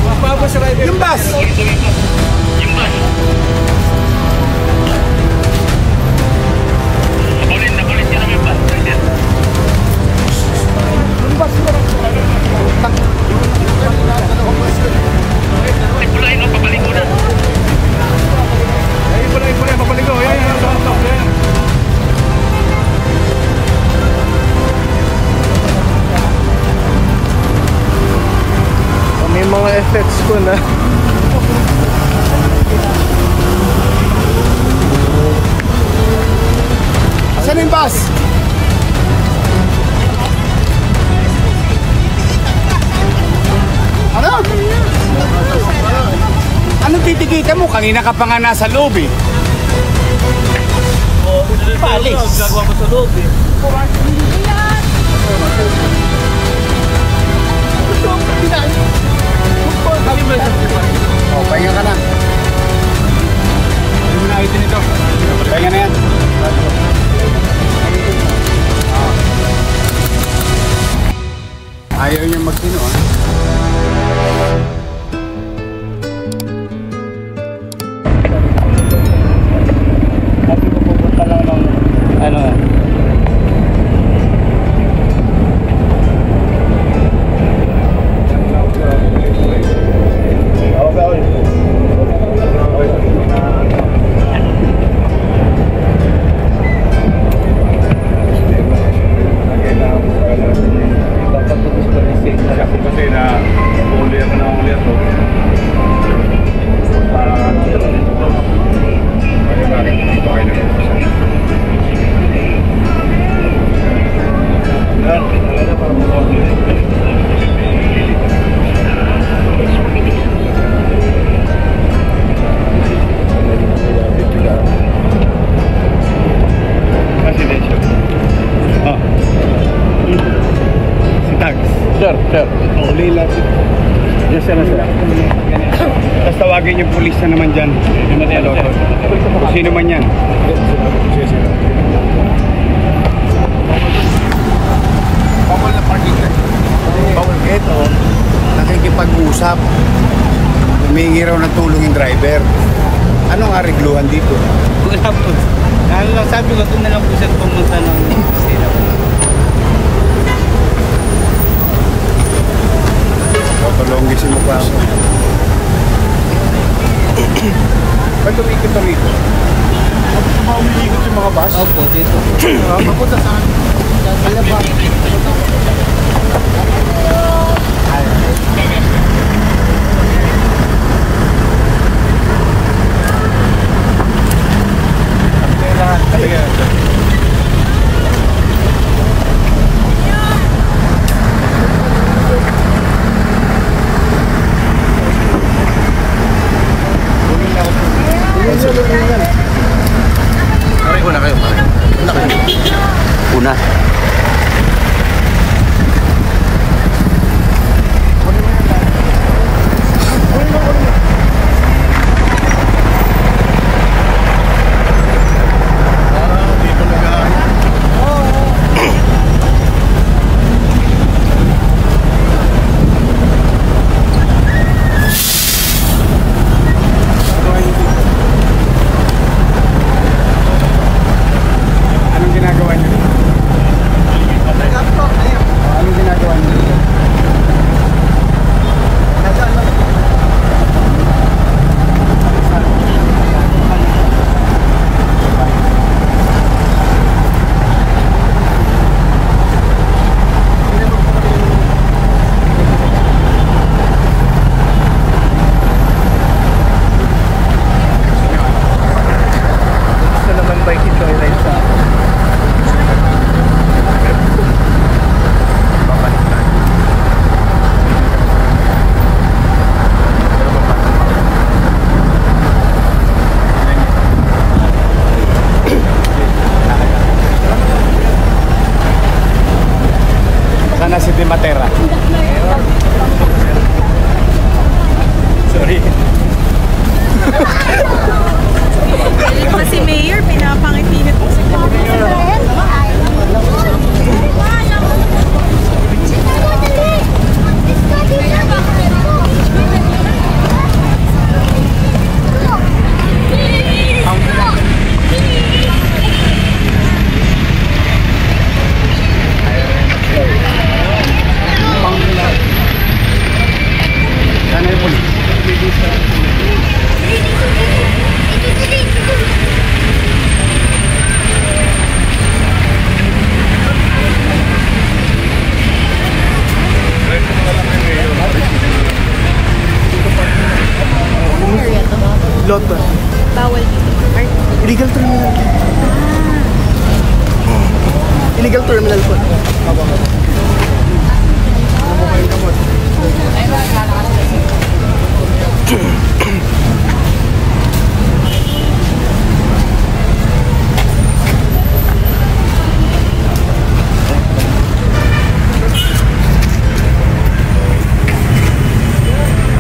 Yung bus! Yung bus! Nakulit yun naman yung bus. Yung bus mo. Ay, pulain o, papaligo na. Ay, pulain, papaligo. Yan. May mga effects ko na. Saan yung bus? Ano? Anong titikita mo? Kanina ka pa nga nasa loob eh. Palis. Gagawa ko sa loob eh. Oh, pahinga ka na. Hindi mo na itin ito. Pahinga na yan. Ayaw niya magtino ah. Sabi ko pupunta lang ng ano. Sir. Uli lang. Yes, sir. Tapos tawagin yung pulis na naman dyan. Kung sino man yan. Bawal na parking ka. Bawal ito. Nakikipag-usap. Humingi raw ng tulong yung driver. Anong arigluhan dito? Wala po. Ano lang sabi ko, doon na lang po siya pumunta ng sila. Patulongisin mo pa ako. Ba't tumikot na rito? Umiikot yung mga bus? Opo, dito. Mapunta saan? Kaya ba? Una kayo. Una. Loto. Bawal dito. Illegal terminal. Illegal terminal po.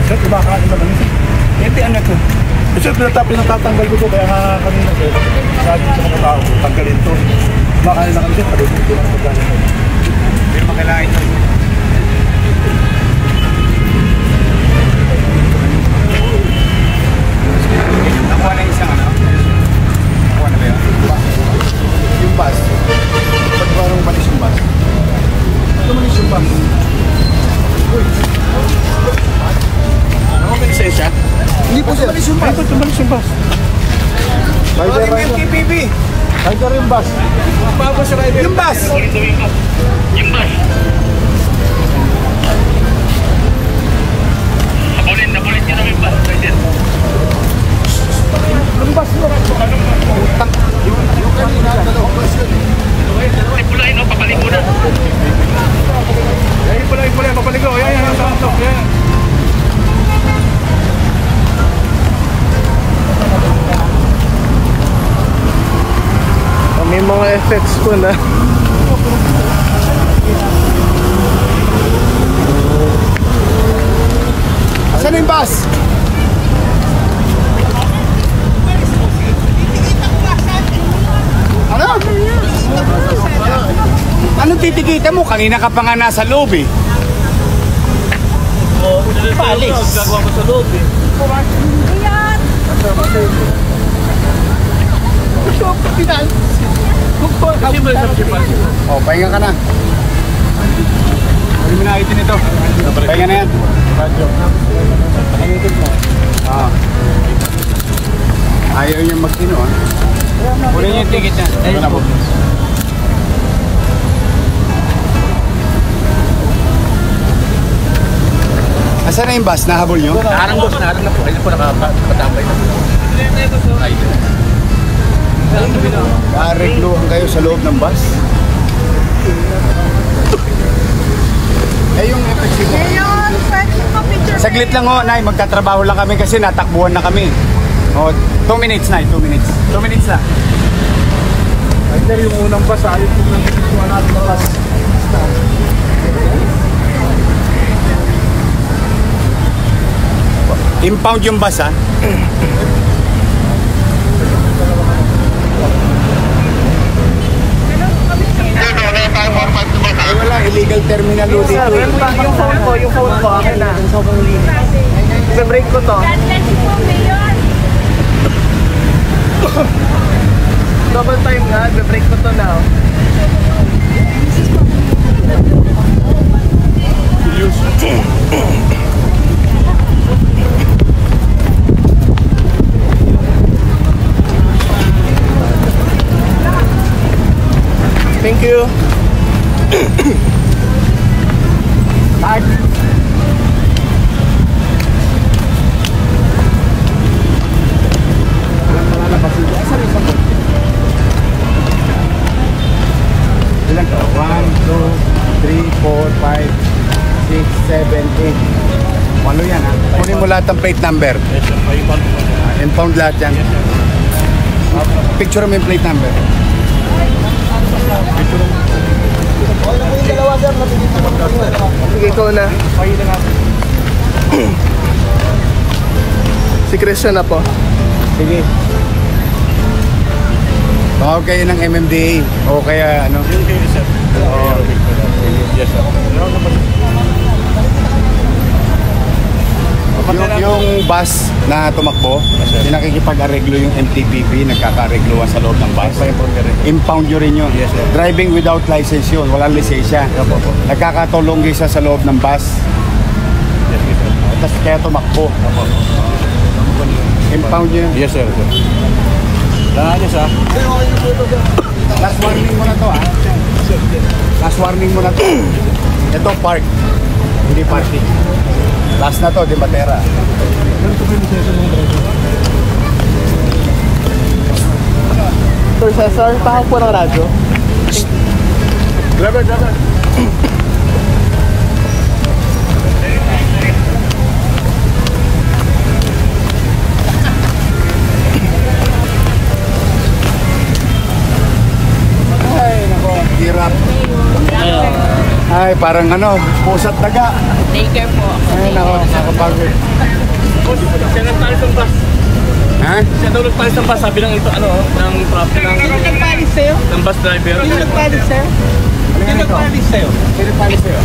Sir, kumakain naman ito. Ito ano ito? Sir, pinatapos ko to kaya nga kanina sir. Sabi ko sa mga tao, tanggalin to. Kumakain na kami sir, palipin ko ng pagkain. Pero makalain to. Nakuha na isang ano? Nakuha na ba yun? Yung bus. Ba't parang malis yung bus? Malis yung bus. Ako may lisensya? Hindi po sir. Malis yung bus. Ay, ba't tumalis yung bus? Rider yung MTPB. Rider yung bus. Babas sa rider. Yung bus. Yung bus. Nakulit nyo namin bus. Yung bus mo. Utang. Yung kanina, dalawang bus yun. Pulain o, papaling muna. Ay, pula, papaligo. Yan, sa yan. May mga effects po na. Saan yung bus? Ano? Anong titikita mo? Kanina ka pa nga nasa loob eh. Palis. Gagawa ko sa loob eh. Kasi may sabi pa. Oh, pahinga ka na. Huwag mo na itin ito. Pahinga na yan. Pangitin mo. Ah. Ayaw niyang magtino ah. Kunin niyo yung ticket niya. Ito na po. Asan na yung bus? Nahabol nyo? Naharang boss, naharang na po. Ayun po, nakatambay na po. Karegluhan kayo sa loob ng bus? Eh yung effects mo. Ngayon, pwede mo picture. Saglit lang ho, Nay. Magtatrabaho lang kami kasi natakbuhan na kami. Oh, 2 minutes, Nay. 2 minutes. 2 minutes na. Rider yung unang bus, ayun po lang yung natin ng bus. Impound yung bus, ha? Eh, wala. Illegal terminal ho dito. Sir, yung phone ko, akin na. Sobrang linis. Ibe-break ko to. Double time nga, ibe-break ko to now. Thank you. Ilan to? 1, 2, 3, 4, 5, 6, 7, 8. Walo yan, ha? Kunin mo lahat ng plate number. Impound lahat yan. Picture mo yung plate number. Sige, ikaw na. Si Christian na po. Sige. Tawag kayo ng MMDA o kaya ano? Yes, sir. Yung bus na tumakbo, yung nakikipag-areglo yung MTPP, nagkaka-aregluhan sa loob ng bus. Impound nyo rin yun. Yes, sir. Driving without license yun, walang lisensya. Nagkakatulong sa loob ng bus. Tapos kaya tumakbo. Impound nyo yun. Yes, sir. Lahat niya sa. Last warning mo na to, ha? Last warning mo na to. Ito, park. Hindi parking. Last na to, di Batera. Sir Cesar, pahang po ng radyo. Driver. Ay, nako, hirap. Ay, parang ano, pusat daga. Take care po. Ay, nako, nakapagod. Siya nagpalis ng bus. Ha? Siya daw nagpalis ng bus. Sabi ng ito, ng traffic Sino nagpalis sa'yo? ng bus driver. Sino nagpalis sa'yo? Sino nagpalis sa'yo?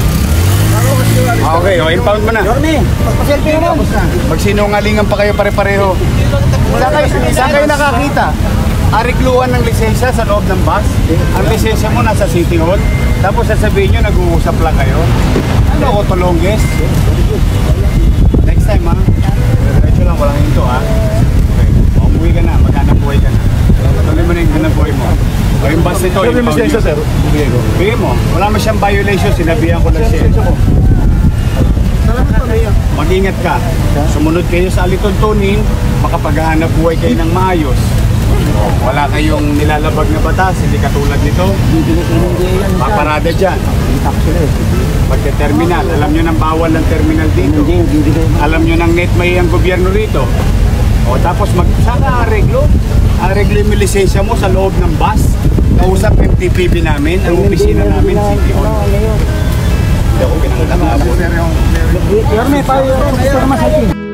Okay, impound mo na. Pagpaselfie mo. Magsinungalingan pa kayo pare-pareho. Saan kayo nakakita? Arikluhan ng lisensya sa loob ng bus. Ang lisensya mo nasa City Hall. Tapos sasabihin nyo, nag-uusap lang kayo. Ano ako, Tolonges? Next time ha. Diretso lang, walang hinto ha. Okay, umuwi ka na, maghanap buhay ka na. Tuloy mo na yung hanap buhay mo. O yung bus nito, Sabi mo siya, sir. bigay mo. Wala mo siyang violation, sinabihan ko lang siya. Mag-ingat ka. Sumunod kayo sa alituntunin, makapaghahanap buhay kayo ng maayos. Wala kayong nilalabag na batas, hindi katulad nito. Paparada dyan. Pagka-terminal, alam nyo nang bawal ng terminal dito. Alam nyo nang net may ang gobyerno rito. O tapos saka areglo yung lisensya mo sa loob ng bus. Kausap yung TPP namin, ang opisina namin, City Hall. Hindi ako pinangalan na. Yorme, payo. Sir Masakin.